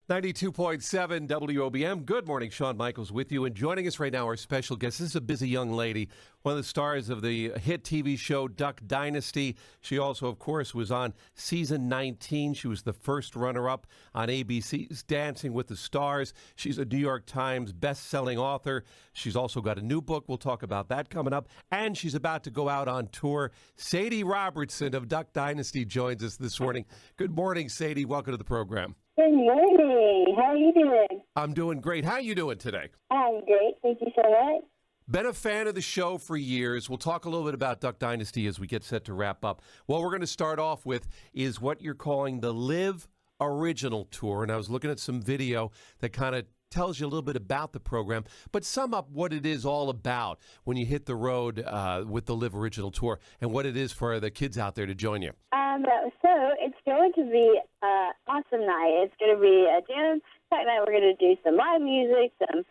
92.7 WOBM. Good morning. Shawn Michaels with you. And joining us right now, our special guest. This is a busy young lady, one of the stars of the hit TV show Duck Dynasty. She also, of course, was on season 19. She was the first runner-up on ABC's Dancing with the Stars. She's a New York Times best-selling author. She's also got a new book. We'll talk about that coming up. And she's about to go out on tour. Sadie Robertson of Duck Dynasty joins us this morning. Good morning, Sadie. Welcome to the program. Good morning. How are you doing? I'm doing great. How are you doing today? I'm great. Thank you so much. Been a fan of the show for years. We'll talk a little bit about Duck Dynasty as we get set to wrap up. What we're going to start off with is what you're calling the Live Original Tour. And I was looking at some video that kind of tells you a little bit about the program, but sum up what it is all about when you hit the road with the Live Original Tour and what it is for the kids out there to join you. So it's going to be an awesome night. It's going to be a jam-packed night. We're going to do some live music, some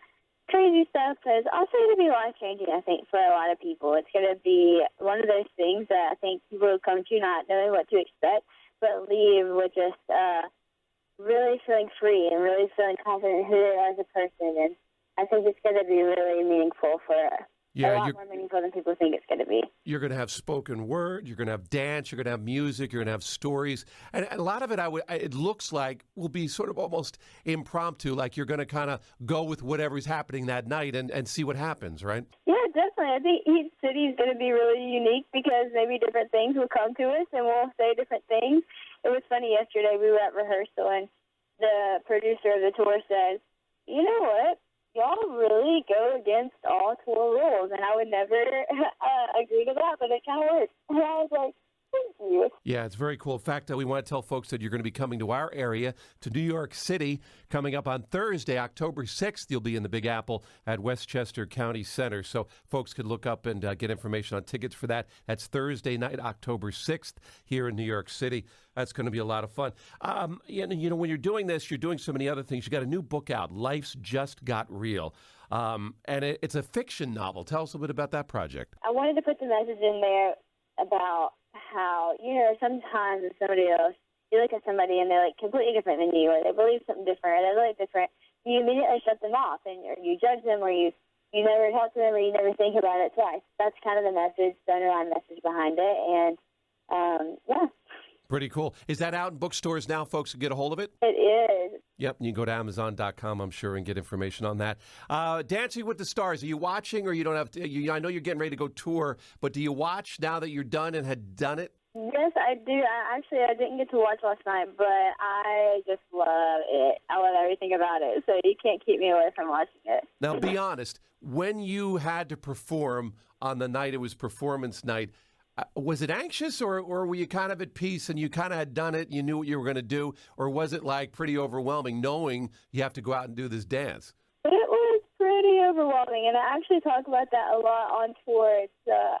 crazy stuff, but it's also going to be life-changing, I think, for a lot of people. It's going to be one of those things that I think people will come to not knowing what to expect, but leave with just really feeling free and really feeling confident in who they are as a person. And I think it's going to be really meaningful for a lot more meaningful than people think it's going to be. You're going to have spoken word, you're going to have dance, you're going to have music, you're going to have stories. And a lot of it, it looks like, will be sort of almost impromptu, like you're going to kind of go with whatever's happening that night and see what happens, right? Yeah, definitely. I think each city is going to be really unique because maybe different things will come to us and we'll say different things. It was funny yesterday, we were at rehearsal and the producer of the tour said, you know what? Y'all really go against all tour rules, and I would never agree to that, but it kind of works. And I was like, thank you. Yeah, it's very cool. In fact, we want to tell folks that you're going to be coming to our area, to New York City, coming up on Thursday, October 6th. You'll be in the Big Apple at Westchester County Center. So folks can look up and get information on tickets for that. That's Thursday night, October 6th, here in New York City. That's going to be a lot of fun. You know, when you're doing this, you're doing so many other things. You got a new book out, Life's Just Got Real. And it's a fiction novel. Tell us a bit about that project. I wanted to put the message in there about how, you know, sometimes with somebody else, you look at somebody and they're like completely different than you, or they believe something different, or they're really different. You immediately shut them off, and or you judge them, or you never talk to them, or you never think about it twice. That's kind of the message, the underlying message behind it, and yeah. Pretty cool. Is that out in bookstores now? Folks can get a hold of it? It is. Yep, you can go to Amazon.com, I'm sure, and get information on that. Dancing with the Stars, are you watching, or you don't have to? I know you're getting ready to go tour, but do you watch now that you're done and had done it? Yes, I do. I didn't get to watch last night, but I just love it. I love everything about it, so you can't keep me away from watching it. Now, be honest. When you had to perform on the night it was performance night, was it anxious, or were you kind of at peace and you kind of had done it, you knew what you were going to do, or was it like pretty overwhelming knowing you have to go out and do this dance? It was pretty overwhelming, and I actually talk about that a lot on tour.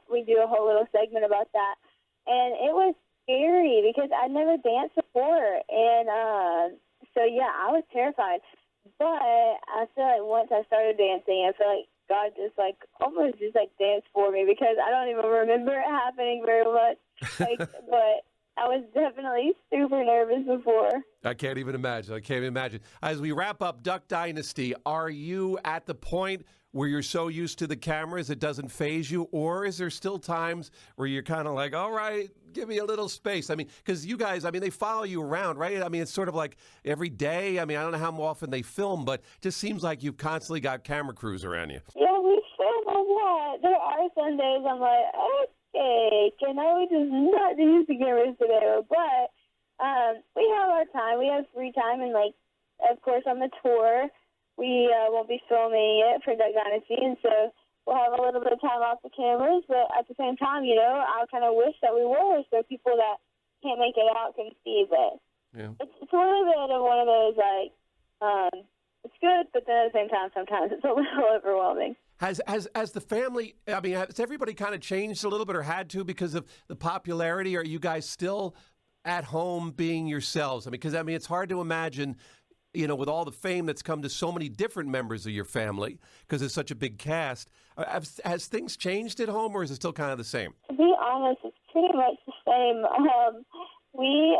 We do a whole little segment about that, and it was scary because I'd never danced before, and so yeah, I was terrified. But I feel like once I started dancing, I feel like God almost danced for me because I don't even remember it happening very much. But I was definitely super nervous before. I can't even imagine. As we wrap up Duck Dynasty, are you at the point where you're so used to the cameras it doesn't faze you, or is there still times where you're kind of like, all right, give me a little space? I mean, because you guys, they follow you around, right? I mean, it's sort of like every day. I mean, I don't know how often they film, but it just seems like you've constantly got camera crews around you. Yeah, we film a lot. There are some days I'm like, okay, can I just not use the cameras today? But we have our time. We have free time, and of course, on the tour, we won't be filming it for Duck Dynasty, and so we'll have a little bit of time off the cameras, but at the same time, I kind of wish that we were, so people that can't make it out can see. But yeah. It's a little bit of one of those, it's good, but then at the same time, sometimes it's a little overwhelming. Has the family, has everybody kind of changed a little bit or had to because of the popularity? Or are you guys still at home being yourselves? Because it's hard to imagine, with all the fame that's come to so many different members of your family, because it's such a big cast. Has things changed at home, or is it still kind of the same? To be honest, it's pretty much the same. We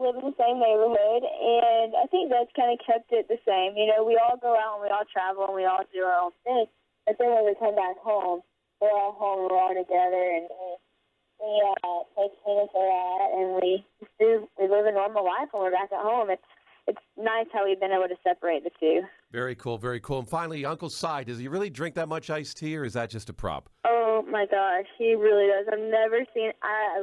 live in the same neighborhood, and I think that's kind of kept it the same. You know, we all go out and we all travel and we all do our own thing. But then when we come back home, we're all home, we're all together, and we play tennis a lot, and we live a normal life when we're back at home. It's nice how we've been able to separate the two. Very cool, very cool. And finally, Uncle Si, does he really drink that much iced tea, or is that just a prop? Oh, my gosh, he really does. I've never seen,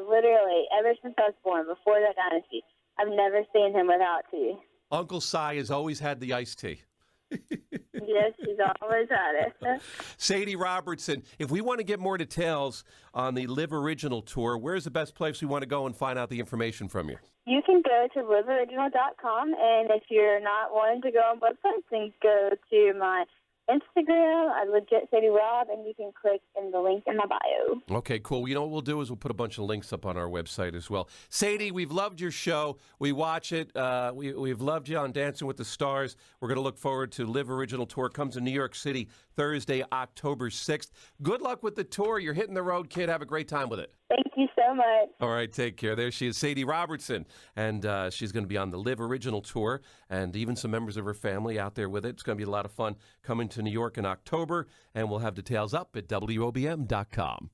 literally, ever since I was born, before that Dynasty, I've never seen him without tea. Uncle Si has always had the iced tea. Yes, he's always had it. Sadie Robertson, if we want to get more details on the Live Original Tour, where's the best place we want to go and find out the information from you? You can go to liveoriginal.com, and if you're not wanting to go on websites, then go to my Instagram, legit Sadie Rob, and you can click in the link in my bio. Okay, cool. You know what we'll do is we'll put a bunch of links up on our website as well. Sadie, we've loved your show. We watch it. We've loved you on Dancing with the Stars. We're going to look forward to Live Original Tour. Comes to New York City Thursday, October 6th. Good luck with the tour. You're hitting the road, kid. Have a great time with it. Thank you so much. All right, take care. There she is, Sadie Robertson, and she's going to be on the Live Original Tour, and even some members of her family out there with it. It's going to be a lot of fun coming to New York in October, and we'll have details up at WOBM.com.